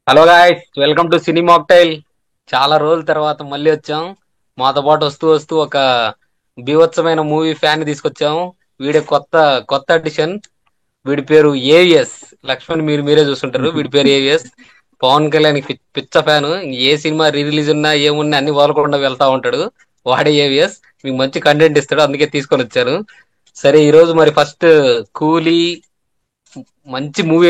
Hello guys, welcome to cine mocktail. చాలా రోజుల తర్వాత మళ్ళీ వచ్చాం. మాతో పాటు వస్తూ వస్తూ ఒక బీభత్సమైన మూవీ ఫ్యాన్ తీసుకొచ్చాము. వీడి కొత్త కొత్త అడిషన్. వీడి పేరు ఏవిఎస్ లక్ష్మణ్. మీరే చూస్తుంటారు. వీడి పేరు ఏవిఎస్. పవన్ కళ్యాణ్ పిచ్చ ఫ్యాన్. ఏ సినిమా రిలీజ్ ఉన్నా ఏమున్నా అన్ని వదలకుండా వెళ్తా ఉంటాడు. వాడే ఏవిఎస్. మీకు మంచి కంటెంట్ ఇస్తాడు, అందుకే తీసుకొని వచ్చాను. సరే, ఈ రోజు మరి ఫస్ట్ కూలీ మంచి మూవీ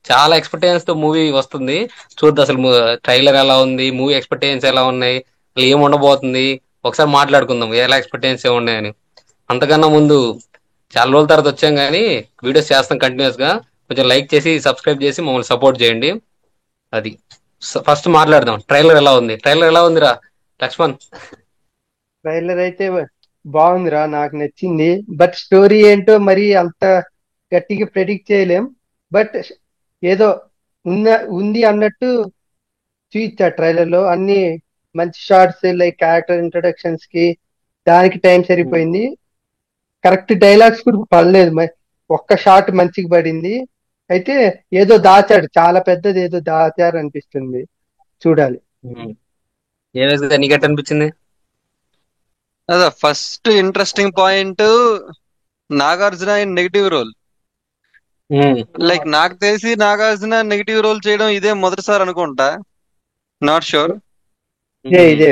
చాలా ఎక్స్పెక్టేషన్స్ తో మూవీ వస్తుంది. చూద్దాం అసలు ట్రైలర్ ఎలా ఉంది, మూవీ ఎక్స్పెక్టేషన్స్ ఎలా ఉన్నాయి, అసలు ఏం ఉండబోతుంది. ఒకసారి మాట్లాడుకుందాం ఎలా ఎక్స్పెక్టేషన్స్ ఏమున్నాయని. అంతకన్నా ముందు చాలా రోజుల తర్వాత వచ్చాం కానీ వీడియోస్ చేస్తాం కంటిన్యూస్ గా. కొంచెం లైక్ చేసి సబ్స్క్రైబ్ చేసి మమ్మల్ని సపోర్ట్ చేయండి. అది ఫస్ట్ మాట్లాడదాం. ట్రైలర్ ఎలా ఉందిరా లక్ష్మణ్? ట్రైలర్ అయితే బాగుందిరా, నాకు నచ్చింది. బట్ స్టోరీ ఏంటో మరి అంత గట్టిగా ప్రెడిక్ట్ చేయలేం. బట్ ఏదో ఉన్న ఉంది అన్నట్టు చూయించాడు ట్రైలర్ లో. అన్ని మంచి షార్ట్స్, లైక్ క్యారెక్టర్ ఇంట్రొడక్షన్స్ కి దానికి టైం సరిపోయింది. కరెక్ట్ డైలాగ్స్ కూడా పడలేదు, మరి ఒక్క షాట్ మంచిగా పడింది. అయితే ఏదో దాచాడు, చాలా పెద్దది ఏదో దాచారు అనిపిస్తుంది. చూడాలి. ఏ విధంగా నీకెట్ అనిపించింది? అదే first interesting point, Nagarjuna in negative role. Like నాకు తెలిసి నాగార్జున నెగిటివ్ రోల్ చేయడం ఇదే మొదటిసారి అనుకుంటా. Not sure. ఇదే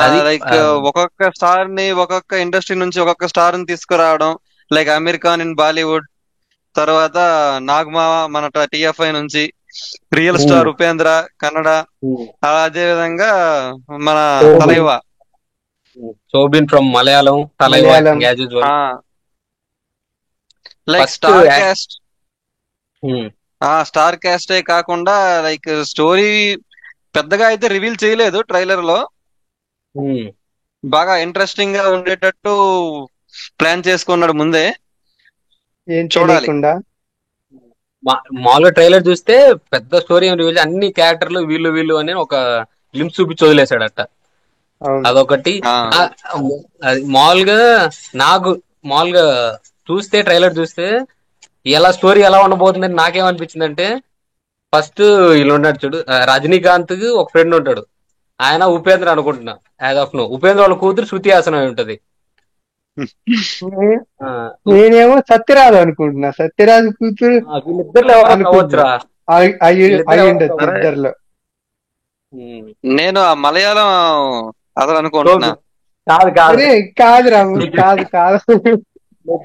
అది లైక్ ఒక్కొక్క స్టార్ ని, ఒక్కొక్క ఇండస్ట్రీ నుంచి ఒక్కొక్క స్టార్ ని తీసుకురావడం. లైక్ అమీర్ ఖాన్ ఇన్ బాలీవుడ్, తర్వాత నాగమావ మన టిఎఫ్ఐ నుంచి, రియల్ స్టార్ ఉపేంద్ర కన్నడ, అదే విధంగా మన Thalaiva Soubin from Malayalam, Malayalam. Like star cast కాకుండా లైక్ స్టోరీ పెద్దగా అయితే రివీల్ చేయలేదు ట్రైలర్ లో. బాగా ఇంట్రెస్టింగ్ గా ఉండేటట్టు ప్లాన్ చేసుకున్నాడు ముందే. ఏం చూడాలి. తెలియకుండా మామూలుగా ట్రైలర్ చూస్తే పెద్ద స్టోరీ ఏం రివీల్, అన్ని క్యారెక్టర్లు వీళ్ళు వీళ్ళు అని ఒక లింక్ చూపించి వదిలేశాడట. అవును. అదొకటి. అది మామూలుగా చూస్తే ట్రైలర్ చూస్తే ఎలా స్టోరీ ఎలా ఉండబోతుందని నాకేమనిపించింది అంటే, ఫస్ట్ వీళ్ళు ఉన్నాడు చూడు, రజనీకాంత్ కి ఒక ఫ్రెండ్ ఉంటాడు. ఆయన ఉపేంద్ర అనుకుంటున్నా. యాజ్ ఆఫ్ నో ఉపేంద్ర వాళ్ళ కూతురు శృతి హాసన్ అయి ఉంటది. నేనేమో సత్యరాజు అనుకుంటున్నా, సత్యరాజు కూతురు వీళ్ళిద్దరు ఎవరో కావచ్చురా. అయి ఉండొచ్చు ఇద్దరులో. నేను ఆ మలయాళం అతను అనుకుంటున్నా. కాదు కాదు అరే కాదురా, కాదు కాదు.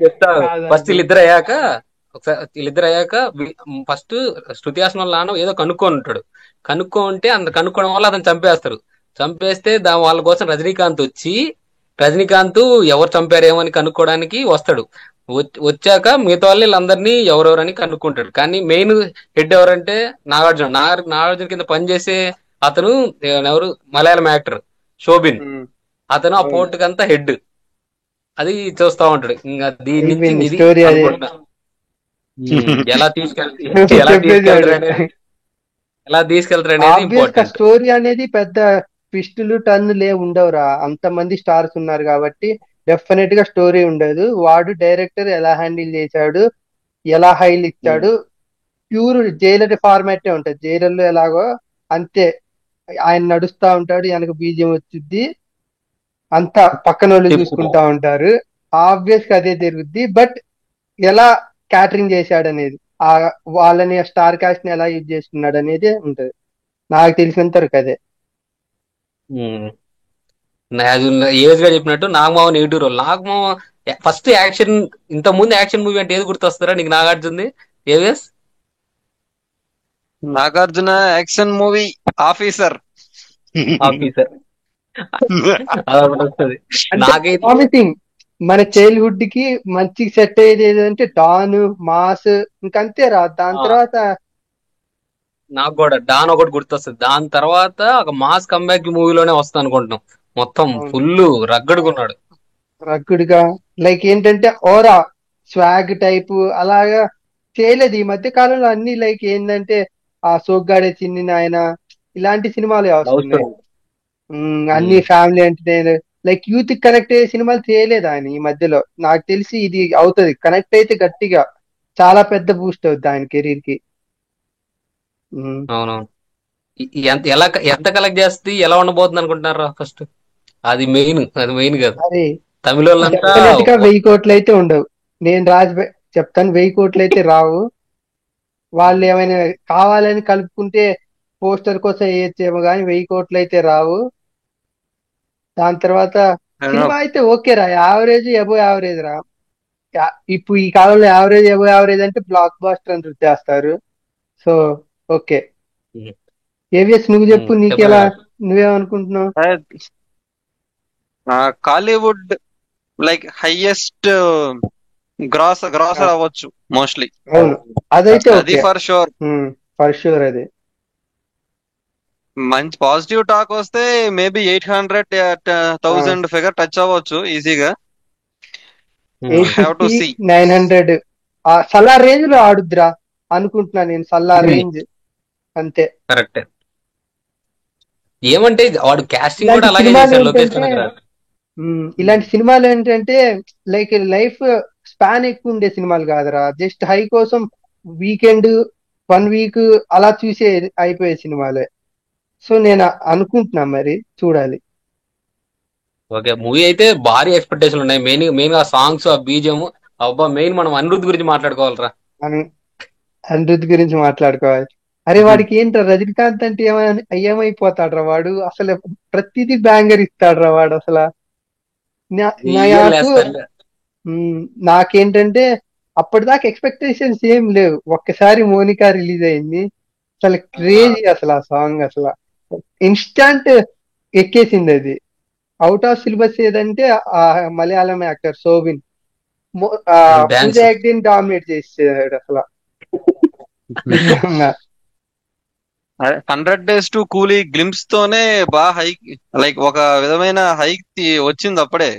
చెప్తాను. ఫస్ట్ వీళ్ళిద్దరు అయ్యాక ఫస్ట్ శృతి హాసన్ వాళ్ళ నాన్న ఏదో కనుక్కొని ఉంటాడు. కనుక్కుంటే అంత కనుక్కోవడం వల్ల అతను చంపేస్తారు. చంపేస్తే వాళ్ళ కోసం రజనీకాంత్ వచ్చి, రజనీకాంత్ ఎవరు చంపారేమో అని కనుక్కోవడానికి వస్తాడు. వచ్చాక మిగతా వాళ్ళు వీళ్ళందరినీ ఎవరెవరని కనుక్కుంటాడు. కానీ మెయిన్ హెడ్ ఎవరంటే నాగార్జున. నాగార్జున కింద పనిచేసే అతను ఎవరు, మలయాళం యాక్టర్ శోభిన్. అతను ఆ పోర్టుకి అంతా హెడ్. అది చూస్తా ఉంటాడు. ఇంకా దీని నుంచి ఇది అనుకుంటున్నా. ఎలా తీసుకెళ్తారు అనేది ఇంపార్టెంట్. స్టోరీ అనేది పెద్ద ట్విస్టులు టర్న్లు ఉండవురా, అంతమంది స్టార్స్ ఉన్నారు కాబట్టి డెఫినెట్ గా స్టోరీ ఉండదు. వాడు డైరెక్టర్ ఎలా హ్యాండిల్ చేశాడు, ఎలా హైల్ ఇచ్చాడు, ప్యూర్ జైలర్ ఫార్మాటే ఉంటది. జైలర్లో ఎలాగో అంతే. ఆయన నడుస్తా ఉంటాడు, వెనక బీజియం వచ్చింది, అంతా పక్కన వాళ్ళు చూసుకుంటా ఉంటారు. ఆబ్వియస్ గా అదే జరుగుద్ది. బట్ ఎలా క్యాటరింగ్ చేశాడు అనేది, ఆ వాళ్ళని స్టార్ కాస్ట్ ని ఎలా యూజ్ చేసుకున్నాడు అనేది ఉంటది. నాకు తెలిసినంత వరకు అదే. ఏజ్ గా చెప్పినట్టు నాగమావ నెగిటివ్ రోల్. నాగమావ ఫస్ట్ యాక్షన్, ఇంత ముందు యాక్షన్ మూవీ అంటే ఏది గుర్తొస్తారా నీకు? నాగార్జునది ఏవిఎస్? Nagarjuna action movie Officer. నాకైతే మన చైల్డ్హుడ్ కి మంచి సెట్ అయ్యేది ఏదంటే డాన్, మాస్, ఇంకంతేరా. దాని తర్వాత నాకు కూడా డాన్ ఒకటి గుర్తొస్తుంది. దాని తర్వాత ఒక మాస్ కంబ్యాక్ మూవీలోనే వస్తా అనుకుంటున్నాం. మొత్తం ఫుల్ రగ్గడుకున్నాడు. రగ్గుడుగా లైక్ ఏంటంటే ఓరా స్వాగ్ టైప్ అలాగా చేయలేదు ఈ మధ్య కాలంలో. అన్ని లైక్ ఏంటంటే ఆ సోగ్గాడే చిన్ని నాయన ఇలాంటి సినిమాలు వస్తున్నాయి. అన్ని family entertainer, like youth connect అయ్యే సినిమాలు చేయలేదు ఆయన ఈ మధ్యలో. నాకు తెలిసి ఇది అవుతుంది, కనెక్ట్ అయితే గట్టిగా చాలా పెద్ద బూస్ట్ అవుతుంది ఆయన కెరీర్ కి. ఉమ్. అవునవును. ఎంత కలెక్ట్ చేస్తుంది, ఎలా ఉండబోతుంది అనుకుంటున్నారా ఫస్ట్? అది మెయిన్ కాదు. అది తమిళ వాళ్ళంతా డెఫినెట్ గా 1000 కోట్లు అయితే ఉండవు. నేను చెప్తాను, 1000 కోట్లు అయితే రావు. వాళ్ళు ఏమైనా కావాలని కలుపుకుంటే పోస్టర్ కోసం వేయచ్చేమో కానీ 1000 కోట్లు అయితే రావు. దాని తర్వాత సినిమా అయితే ఓకే రా, యావరేజ్ అబో యావరేజ్ రా. ఇప్పుడు ఈ కాలంలో యావరేజ్ అబో యావరేజ్ అంటే బ్లాక్ బాస్టర్ అని చేస్తారు. So okay. ఏవిఎస్ నువ్వు చెప్పు, నీకెలా, నువ్వేమనుకుంటున్నావు? కాలీవుడ్ లైక్ హైయెస్ట్ గ్రాసర్ అవ్వచ్చు మోస్ట్లీ. అవును, అదైతే అది okay, for sure. For sure. అది మంచి పాజిటివ్ టాక్ వస్తే మేబీ 800,000 ఫిగర్ టచ్ అవ్వచ్చు ఈజీగా. 850 900 సల్లార్ రేంజ్ లో ఆడుద్దిరా అనుకుంటున్నా నేను. సల్లార్ రేంజ్ అంతే. కరెక్ట్. ఏమంటే వాడు కాస్టింగ్ కూడా ఇలాంటి అలాగే సినిమాలు చేశాడు, లోకేష్ ఏంటంటే కనగరాజు. ఇలాంటి సినిమాలు ఏంటంటే లైక్ లైఫ్ స్పాన్ ఎక్కువ ఉండే సినిమాలు కాదురా. జస్ట్ హై కోసం వీకెండ్ 1 వీక్ అలా చూసే అయిపోయే సినిమాలే. సో నేను అనుకుంటున్నా, మరి చూడాలి. ఓకే, మూవీ అయితే భారీ ఎక్స్పెక్టేషన్ ఉన్నాయి. మెయిన్ ఆ సాంగ్స్, ఆ బీజియం. అబ్బా, మెయిన్ మనం అనిరుద్ధ్ గురించి మాట్లాడుకోవాలరా. మనం అనిరుద్ధ్ గురించి మాట్లాడుకోవాలి. అరే వాడికి ఏంట్రా, రజనీకాంత్ అంటే ఏమైపోతాడ్రా వాడు. అసలు ప్రతిదీ బ్యాంగర్ ఇస్తాడ్రా వాడు అసలు. విజువల్ నాకు వేస్తాడు. నాకేంటంటే అప్పటిదాకా ఎక్స్పెక్టేషన్స్ ఏం లేవు. ఒక్కసారి మోనికా రిలీజ్ అయింది, అసలు క్రేజీ. అసలు ఆ సాంగ్ అసలు ఇన్స్టాంట్ ఎక్కేసింది. అది అవుట్ ఆఫ్ సిలబస్ ఏదంటే ఆ మలయాళం యాక్టర్ శోభిన్ పూజ యాక్టింగ్ డామినేట్ చేసేసాడు అసలు. నిజంగా 100 Days to కూలీ గ్లింప్స్ తోనే బాగా హైక్, లైక్ ఒక విధమైన హైక్ వచ్చింది అప్పుడే.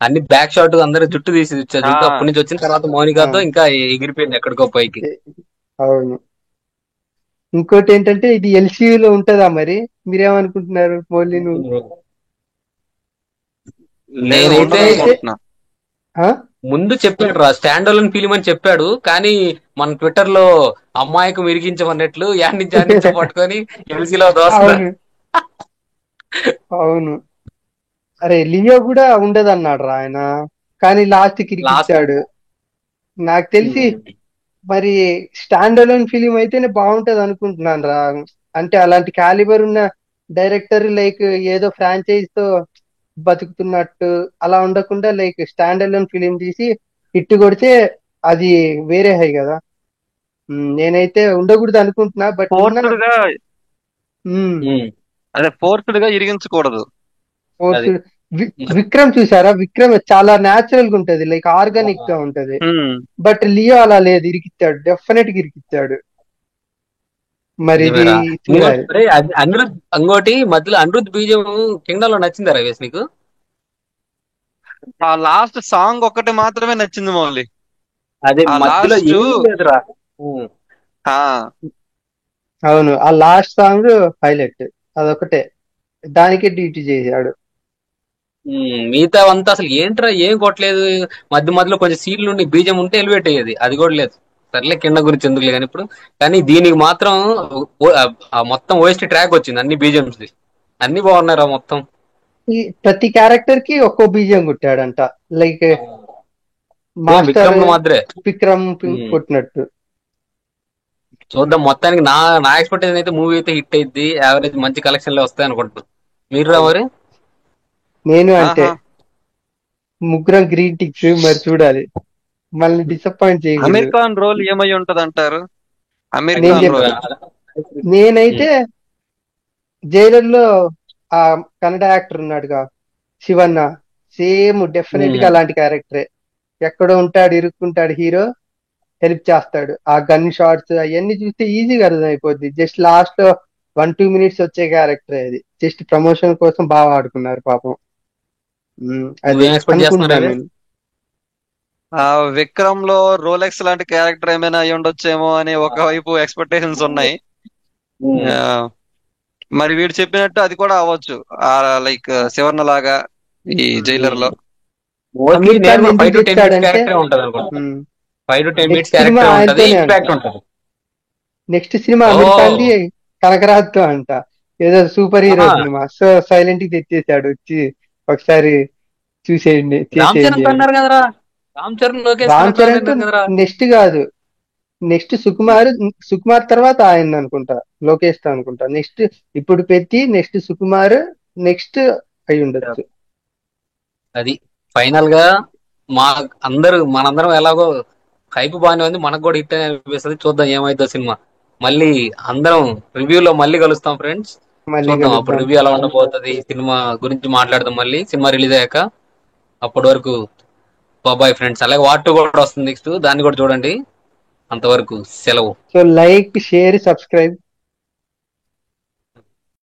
అన్ని బ్యాక్ షాట్, అందరూ జుట్టు తీసి ఇచ్చారు. అప్పటి నుంచి వచ్చిన తర్వాత మౌనికాతో ఇంకా ఎగిరిపోయింది ఎక్కడికో పైకి. అవును. ఇంకోటి ఏంటంటే ఇది ఎల్సీయూలో ఉంటదా మరి? మీరేమనుకుంటున్నారు మౌలి? నువ్వు? నేనైతే ముందు చెప్పాడు రా, స్టాండ్ అలోన్ ఫిలిం అని చెప్పాడు. కానీ మన ట్విట్టర్ లో అమ్మాయికి మిరిగించమన్నట్లు యాడ్నించి పట్టుకొని ఎల్సీలో దోస్తా. అవును. అరే లియో కూడా ఉండదన్నాడు రా ఆయన, కానీ లాస్ట్ కి ఇరికిచ్చాడు. నాకు తెలిసి మరి స్టాండ్ అలోన్ ఫిలిం అయితేనే బాగుంటది అనుకుంటున్నాను రా. అంటే అలాంటి క్యాలిబర్ ఉన్న డైరెక్టర్ లైక్ ఏదో ఫ్రాంచైజ్ తో బతుకుతున్నట్టు అలా ఉండకుండా లైక్ స్టాండ్ అలోన్ ఫిలిం తీసి హిట్ కొడితే అది వేరే హై కదా. నేనైతే ఉండకూడదు అనుకుంటున్నా. బట్ ఫోర్స్డ్ గా ఇరిగించకూడదు. విక్రమ్ చూసారా? విక్రమ్ చాలా న్యాచురల్ గా ఉంటది, లైక్ ఆర్గానిక్ గా ఉంటది. బట్ లియో అలా లేదు, ఇరికిచ్చాడు, డెఫినెట్ గా ఇరికిచ్చాడు. మరి ఇంకోటి మధ్యలో అనిరుద్ధ్ బీజం కింగ్డమ్ లో నచ్చిందా రవేష్ నీకు? ఆ లాస్ట్ సాంగ్ ఒక్కటి మాత్రమే నచ్చింది మౌలి. అదే మధ్యలో లేదురా. అవును, ఆ లాస్ట్ సాంగ్ హైలైట్, అదొకటే, దానికే డ్యూటీ చేశాడు. మిగతా అంతా అసలు ఏంట్రా, ఏం కొట్టలేదు. మధ్యలో కొంచెం సీన్లు ఉండి బీజం ఉంటే ఎలివేట్ అయ్యేది, అది కూడా లేదు. సర్లే, కింద గురించి ఎందుకులే కానీ ఇప్పుడు. కానీ దీనికి మాత్రం మొత్తం ఓఎస్టీ ట్రాక్ వచ్చింది, అన్ని బీజమ్స్ అన్ని బాగున్నారా మొత్తం. ప్రతి క్యారెక్టర్ కి ఒక్కో బీజం కొట్టాడంట, లైక్ విక్రమ్ కొట్టినట్టు. చూద్దాం. మొత్తానికి నా ఎక్స్పెక్టేషన్ అయితే మూవీ అయితే హిట్ అయింది, యావరేజ్ మంచి కలెక్షన్లు వస్తాయి అనుకుంటున్నాను. మీరు మరి? నేను అంటే ముగ్గురం గ్రీన్ టిక్స్, మరి చూడాలి, మళ్ళీ డిసప్పాయింట్ చేయకూడదు. అమీర్ ఖాన్ రోల్ ఏమై ఉంటది అంటారు? నేనైతే జైలర్ లో ఆ కన్నడ యాక్టర్ ఉన్నాడుగా, శివన్న, సేమ్ డెఫినెట్ గా అలాంటి క్యారెక్టరే. ఎక్కడో ఉంటాడు, ఇరుక్కుంటాడు, హీరో హెల్ప్ చేస్తాడు. ఆ గన్ షాట్స్ అవన్నీ చూస్తే ఈజీగా అర్థం అయిపోద్ది. జస్ట్ లాస్ట్ 1-2 minutes వచ్చే క్యారెక్టర్ అది. జస్ట్ ప్రమోషన్ కోసం బాగా ఆడుకున్నారు పాపం. విక్రమ్ లో రోలెక్స్ లాంటి క్యారెక్టర్ ఏమైనా అయి ఉండొచ్చేమో అని ఒకవైపు ఎక్స్పెక్టేషన్స్ ఉన్నాయి. మరి వీడు చెప్పినట్టు అది కూడా అవ్వచ్చు, లైక్ శివర్ణ లాగా ఈ జైలర్ లో. 5 to 10 minutes క్యారెక్టర్ ఉంటుంది. నెక్స్ట్ సినిమా ఓ అమీర్ ఖాన్ది కనకరాజుతో అంట, ఏదో సూపర్ హీరో ఆహా, సినిమా. సో సైలెంట్ కి తెచ్చేసాడు వచ్చి, ఒకసారి చూసేయండి రామ్ చేసేయండి చరణ్ తో అని. అన్నారు కదరా, రామ్ చరణ్ లోకేష్ రామ్ కనకరాజు చరణ్ తో అన్నారు కదరా. నెక్స్ట్ కాదు, నెక్స్ట్ సుకుమార్, సుకుమార్ తర్వాత ఆయన అనుకుంటా, లోకేష్ తో అనుకుంటా. నెక్స్ట్ ఇప్పుడు పెట్టి నెక్స్ట్ సుకుమార్, నెక్స్ట్ అయి ఉండొచ్చు. అది ఫైనల్ గా మా మనందరం ఎలాగో హైప్ బాగానే ఉంది, మనకు కూడా హిట్ అనిపిస్తుంది. చూద్దాం ఏమైందో సినిమా. మళ్ళీ అందరం రివ్యూలో మళ్ళీ కలుస్తాం ఫ్రెండ్స్. మళ్ళీ చూద్దాం అప్పుడు కలుద్దాం. రివ్యూ ఎలా ఉండబోతుంది, సినిమా గురించి మాట్లాడదాం మళ్ళీ సినిమా రిలీజ్ అయ్యాక. అప్పటి వరకు బాబాయ్ ఫ్రెండ్స్. అలాగే వార్ 2 కూడా వస్తుంది నెక్స్ట్, దాన్ని కూడా చూడండి. అంతవరకు సెలవు. So like, share, subscribe.